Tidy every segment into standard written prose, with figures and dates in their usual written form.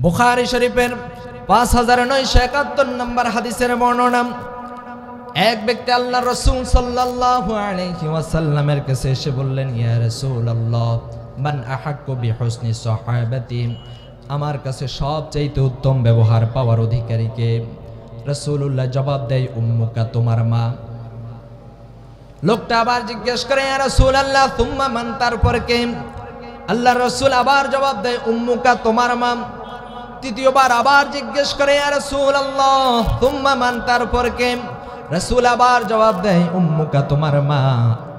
বুখারী শরীফের 5971 নম্বর হাদিসের বর্ণনা। এক ব্যক্তি আল্লাহর রাসূল সাল্লাল্লাহু আলাইহি ওয়াসাল্লামের কাছে এসে বললেন, ইয়া রাসূলুল্লাহ, মান আহাক্কু বিহুসনি সাহাবাতি, আমার কাছে সবচেয়ে উত্তম ব্যবহার পাওয়ার অধিকারী কে? রাসূলুল্লাহ জবাব দেয়, উম্মুকা, তোমার মা। লোকটা আবার জিজ্ঞেস করে, ইয়া রাসূলুল্লাহ সুম্মা মান, তারপর কে? আল্লাহর রাসূল আবার জবাব দেয়, উম্মুকা, তোমার মা। তৃতীয়বার আবার জিজ্ঞেস করে, ইয়া রাসূলুল্লাহ সুম্মা মান, তারপর কে? রাসূল আবার জবাব দেয়, উম্মুকা, তোমার মা।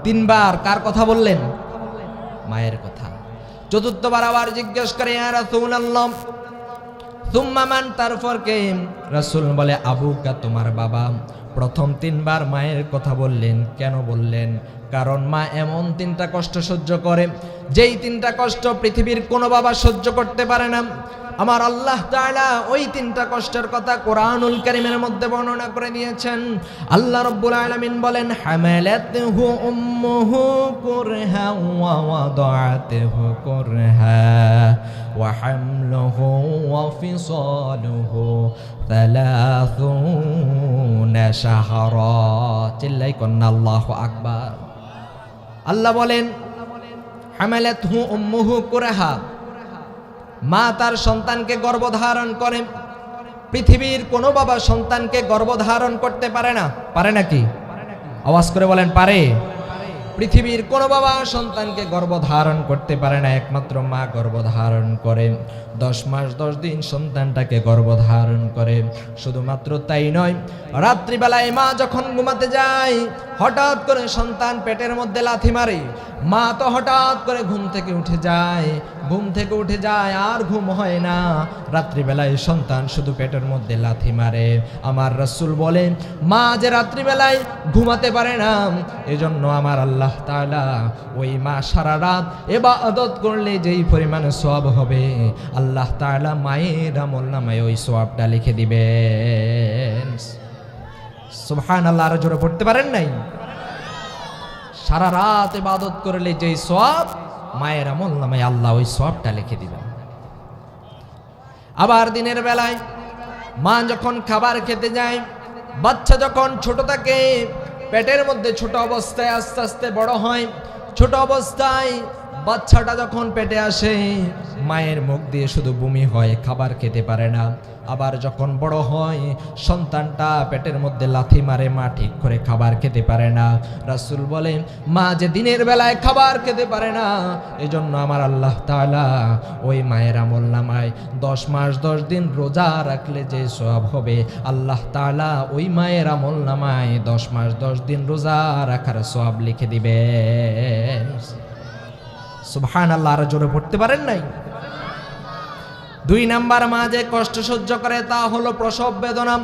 তিনবার কার কথা বললেন? মায়ের কথা। চতুর্থবার আবার জিজ্ঞেস করে, ইয়া রাসূলুল্লাহ সুম্মা মান, তারপর কে? রাসূল বলে, আবুকা, তোমার বাবা। প্রথম তিনবার মায়ের কথা বললেন। কেন বললেন? কারণ মা এমন তিনটা কষ্ট সহ্য করে, যেই তিনটা কষ্ট পৃথিবীর কোনো বাবা সহ্য করতে পারে না। আমার আল্লাহ তাআলা ওই তিনটা কষ্টের কথা কোরআনুল কারীমের মধ্যে বর্ণনা করে দিয়েছেন। আল্লাহ রাব্বুল আলামিন বলেন, হামালাতহু উম্মুহু কুরহা ওয়া ওয়াদাআতহু কুরহা ওয়া হামলুহু ওয়া ফিসালুহু 30 শাহরা। চিল্লাই কন্না আল্লাহু আকবার। আল্লাহ বলেন, হামালাতহু উম্মুহু কুরহা, মা তার সন্তানকে গর্ভধারণ করে। পৃথিবীর কোনো বাবা সন্তানকে গর্ভধারণ করতে পারে না। পারে নাকি? আওয়াজ করে বলেন, পারে? পৃথিবীর কোনো বাবা সন্তানকে গর্ভধারণ করতে পারে না, একমাত্র মা গর্ভধারণ করে। 10 মাস 10 দিন সন্তানটাকে গর্ভধারণ করে। শুধুমাত্র তাই নয়, রাত্রিবেলায় মা যখন ঘুমাতে যায়, হঠাৎ করে সন্তান পেটের মধ্যে লাথি মারে। মা তো হঠাৎ করে ঘুম থেকে উঠে যায়, আর ঘুম হয় না। রাত্রিবেলায় সন্তান শুধু পেটের মধ্যে লাথি মারে। আমার রাসূল বলেন, মা যে রাত্রিবেলায় ঘুমাতে পারে না, এজন্য আমার আল্লাহ তাআলা ওই মা সারা রাত ইবাদত করলে যেই পরিমাণে সওয়াব হবে, আল্লাহ তাআলা মায়ের আমলনামায় ওই সওয়াবটা লিখে দিবেন। সুবহানাল্লাহ। আর জোরে পড়তে পারেন নাই? সারা রাত ইবাদত করলে যেই সওয়াব, মায়ের আমলনামায় আল্লাহ ওই সওয়াবটা লিখে দিবেন। আবার দিনের বেলায় মা যখন খাবার খেতে যায়, বাচ্চা যখন ছোট থাকে, পেটের মধ্যে ছোট অবস্থায় আস্তে আস্তে বড় হয়। ছোট অবস্থায় বাচ্চাটা যখন পেটে আসে, মায়ের মুখ দিয়ে শুধু বমি হয়, খাবার খেতে পারে না। আবার যখন বড় হয়, সন্তানটা পেটের মধ্যে লাথি মারে, মা ঠিক করে খাবার খেতে পারে না। রাসূল বলেন, মা যে দিনের বেলায় খাবার খেতে পারে না, এজন্য আমার আল্লাহ তাআলা ওই মায়ের আমলনামায় 10 মাস 10 দিন রোজা রাখলে যে সওয়াব হবে, আল্লাহ তাআলা ওই মায়ের আমলনামায় 10 মাস 10 দিন রোজা রাখার সওয়াব লিখে দিবেন। সুবহানাল্লাহ। আর জোরে পড়তে পারেন নাই? 2 নাম্বার, মা যে কষ্ট সহ্য করে তা হলো প্রসব বেদনা।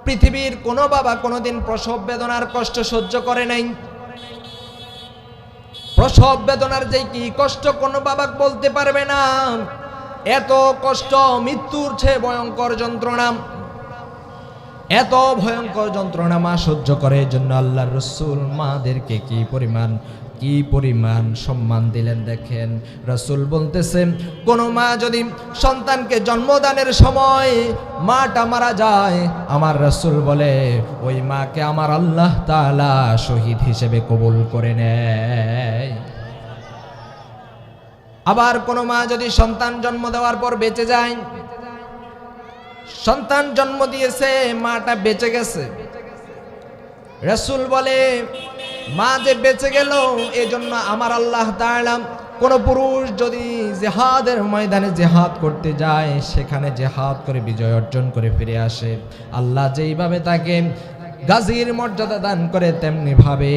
পৃথিবীর কোনো বাবা কোনোদিন প্রসব বেদনার কষ্ট সহ্য করে নাই। প্রসব বেদনার যে কি কষ্ট কোনো বাবা বলতে পারবে না। এত কষ্ট, মৃত্যুর চেয়ে ভয়ঙ্কর যন্ত্রণা, এত ভয়ঙ্কর যন্ত্রণা মা সহ্য করে। এজন্য আল্লাহর রাসূল মাদেরকে কি পরিমাণ সম্মান দিলেন দেখেন। রাসূল বলতেছেন, কোন মা যদি সন্তানকে জন্মদানের সময় মাটা মারা যায়, আমার রাসূল বলে ওই মাকে আমার আল্লাহ তাআলা শহীদ হিসেবে কবুল করে নেয়। আবার কোন মা যদি সন্তান জন্ম দেওয়ার পর বেঁচে যায়, সন্তান জন্ম দিয়েছে, মাটা বেঁচে গেছে, রাসূল বলে মা যে বেঁচে গেল, এজন্য আমার আল্লাহ তাআলা কোন পুরুষ যদি জিহাদের ময়দানে জিহাদ করতে যায়, সেখানে জিহাদ করে বিজয় অর্জন করে ফিরে আসে, আল্লাহ যেইভাবে তাকে গাজীর মর্যাদা দান করে, তেমনি ভাবে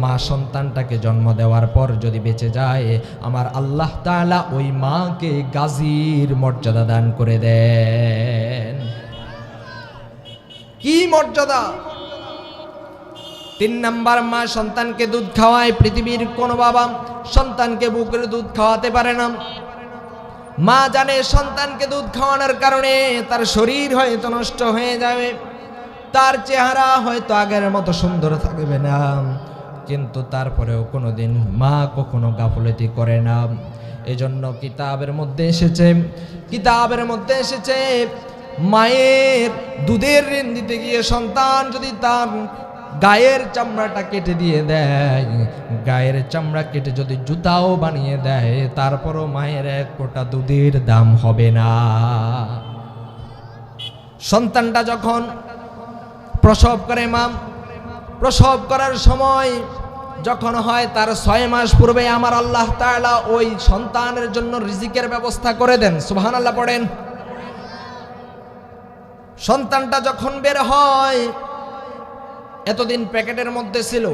মা সন্তানটাকে জন্ম দেওয়ার পর যদি বেঁচে যায়, আমার আল্লাহ তাআলা ওই মাকে গাজীর মর্যাদা দান করে দেন। কি মর্যাদা! 3 নাম্বার, মা সন্তানকে দুধ খাওয়ায়। পৃথিবীর কোনো বাবা সন্তানকে বুকের দুধ খাওয়াতে পারে না। মা জানে সন্তানকে দুধ খাওয়ানোর কারণে তার শরীর হয়তো নষ্ট হয়ে যাবে, তার চেহারা হয়তো আগের মতো সুন্দর থাকবে না, কিন্তু তারপরেও কোনোদিন মা কখনো গাফলতি করে না। এজন্য কিতাবের মধ্যে এসেছে মায়ের দুধের ঋণ দিতে গিয়ে সন্তান যদি তার গায়ের চামড়াটা কেটে দিয়ে দেয়, গায়ের চামড়া কেটে যদি জুতাও বানিয়ে দেয়, তারপরও মায়ের এক ফোঁটা দুধের দাম হবে না। সন্তানটা যখন প্রসব করে মা, প্রসব করার সময় যখন হয় তার 6 মাস পূর্বে আমার আল্লাহ তাআলা ওই সন্তানের জন্য রিজিকের ব্যবস্থা করে দেন। সুবহানাল্লাহ পড়েন। সন্তানটা যখন বের হয়, এতদিন প্যাকেটের মধ্যে ছিল,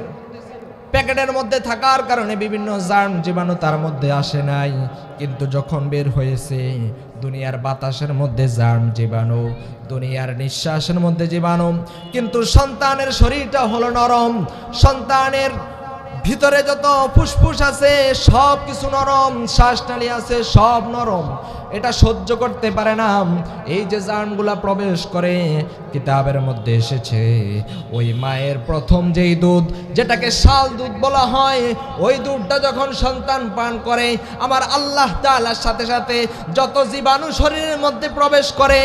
প্যাকেটের মধ্যে থাকার কারণে বিভিন্ন জার্ম জীবাণু তার মধ্যে আসে নাই, কিন্তু যখন বের হয়েছে দুনিয়ার বাতাসের মধ্যে জার্ম জীবাণু, দুনিয়ার নিঃশ্বাসের মধ্যে জীবাণু, কিন্তু সন্তানের শরীরটা হলো নরম, সন্তানের ভিতরে যত ফুসফুস আছে সব কিছু নরম, শ্বাসনালী আছে সব নরম, এটা সহ্য করতে পারে না। এই যে জার্মগুলা প্রবেশ করে, কিতাবের মধ্যে এসেছে ওই মায়ের প্রথম যেই দুধ, যেটাকে শাল দুধ বলা হয়, ওই দুধটা যখন সন্তান পান করে, আমার আল্লাহ তাআলার সাথে সাথে যত জীবাণু শরীরের মধ্যে প্রবেশ করে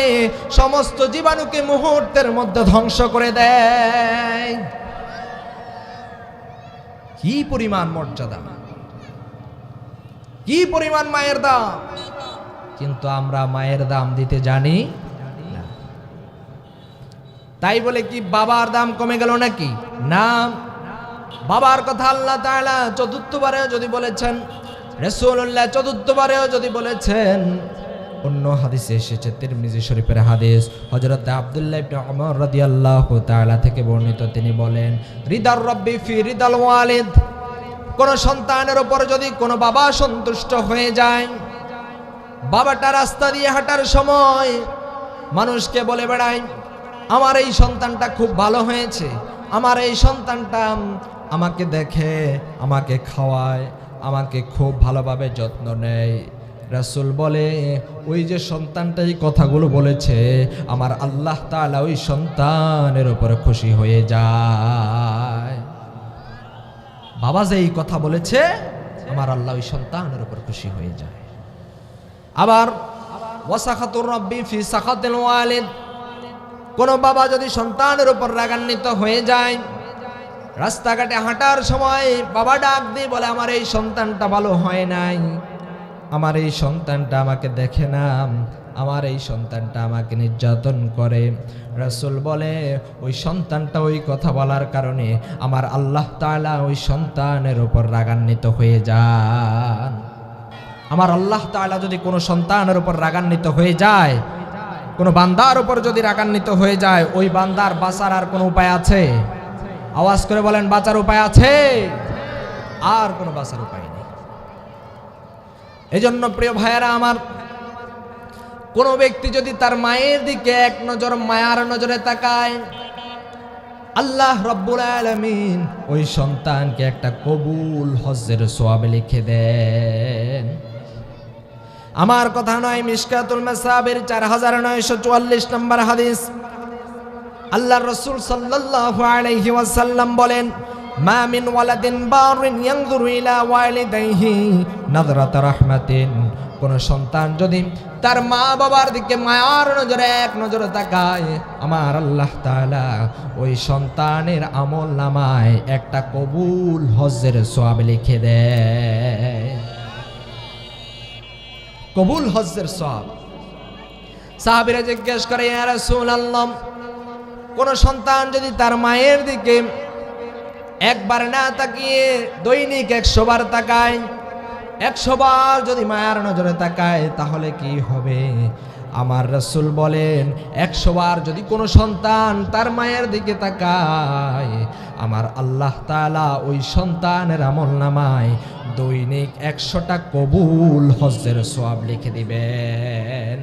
সমস্ত জীবাণুকে মুহূর্তের মধ্যে ধ্বংস করে দেয়। কি পরিমাণ মর্যাদা, কি পরিমাণ মায়ের দাম, কিন্তু আমরা মায়ের দাম দিতে জানি না। তাই বলে কি বাবার দাম কমে গেল নাকি? না, বাবার কথা আল্লাহ তাআলা চতুর্থবারেও যদি বলেছেন, রাসূলুল্লাহ চতুর্থবারেও যদি বলেছেন। অন্য হাদিসে এসেছে, তিরমিজি শরীফের হাদিস, হযরত আব্দুল্লাহ ইবনে ওমর রাদিয়াল্লাহু তাআলা থেকে বর্ণিত, তিনি বলেন, রিদার রাব্বি ফি রিদাল ওয়ালিদ, কোন সন্তানের উপর যদি কোনো বাবা সন্তুষ্ট হয়ে যায়, বাবাটা রাস্তা দিয়ে হাঁটার সময় মানুষকে বলে বেড়ায়, আমার এই সন্তানটা খুব ভালো হয়েছে, আমার এই সন্তানটা আমাকে দেখে, আমাকে খাওয়ায়, আমাকে খুব ভালোভাবে যত্ন নেয়, রাসূল বলে ওই যে সন্তানটা এই কথাগুলো বলেছে, আমার আল্লাহ তাআলা ওই সন্তানের উপর খুশি হয়ে যায়। বাবা যে এই কথা বলেছে, আমার আল্লাহ ওই সন্তানের উপর খুশি হয়ে যায়। আবার ওয়াসাখাতুর রাব্বি ফি সাখাতিল ওয়ালিদ, কোন বাবা যদি সন্তানের উপর রাগান্বিত হয়ে যায়, রাস্তাঘাটে হাঁটার সময় বাবা ডাক দিয়ে বলে, আমার এই সন্তানটা ভালো হয় নাই, আমার এই সন্তানটা আমাকে দেখে না, আমার এই সন্তানটা আমাকে নির্যাতন করে, রাসূল বলে ওই সন্তানটা ওই কথা বলার কারণে আমার আল্লাহ তাআলা ওই সন্তানের উপর রাগান্বিত হয়ে যান। আমার আল্লাহ তাআলা যদি কোনো সন্তানের উপর রাগান্বিত হয়ে যায়, কোনো বান্দার উপর যদি রাগান্বিত হয়ে যায়, ওই বান্দার বাঁচার আর কোনো উপায় আছে? আওয়াজ করে বলেন, বাঁচার উপায় আছে? আর কোনো বাঁচার উপায় নেই। এজন্য প্রিয় ভাইয়েরা আমার, কোন ব্যক্তি যদি তার মায়ের দিকে এক নজর মায়ার নজরে তাকায়, আল্লাহ রাব্বুল আলামিন ওই সন্তানকে একটা কবুল হজ্জের সওয়াব লিখে দেন। আমার কথা নয়, মিশকাতুল মাসাবির 4944 নম্বর হাদিস, আল্লাহর রাসূল সাল্লাল্লাহু আলাইহি ওয়াসাল্লাম বলেন, মা মিন ওয়ালাদিন বারিন ইয়ানজুরু ইলা ওয়ালিদাইহি নাযরাতা রাহমাতিন, কোন সন্তান যদি তার মা বাবার দিকে মায়ার নজরে এক নজরে তাকায়, আমার আল্লাহ তাআলা ওই সন্তানের আমল নামায় একটা কবুল হজ্জের সওয়াব লিখে দেয়। কবুল হজ্জের সওয়াব। সাহাবীরা জিজ্ঞেস করে, ইয়া রাসূলুল্লাহ, কোন সন্তান যদি তার মায়ের দিকে একবার না তাকিয়ে দৈনিক 100 বার তাকায়, 100 বার যদি মায়ার নজরে তাকায়, তাহলে কি হবে? আমার রাসূল বলেন, 100 বার যদি কোনো সন্তান তার মায়ের দিকে তাকায়, আমার আল্লাহ তাআলা ওই সন্তানের আমলনামায় দৈনিক 100টা কবুল হজ্জের সওয়াব লিখে দিবেন।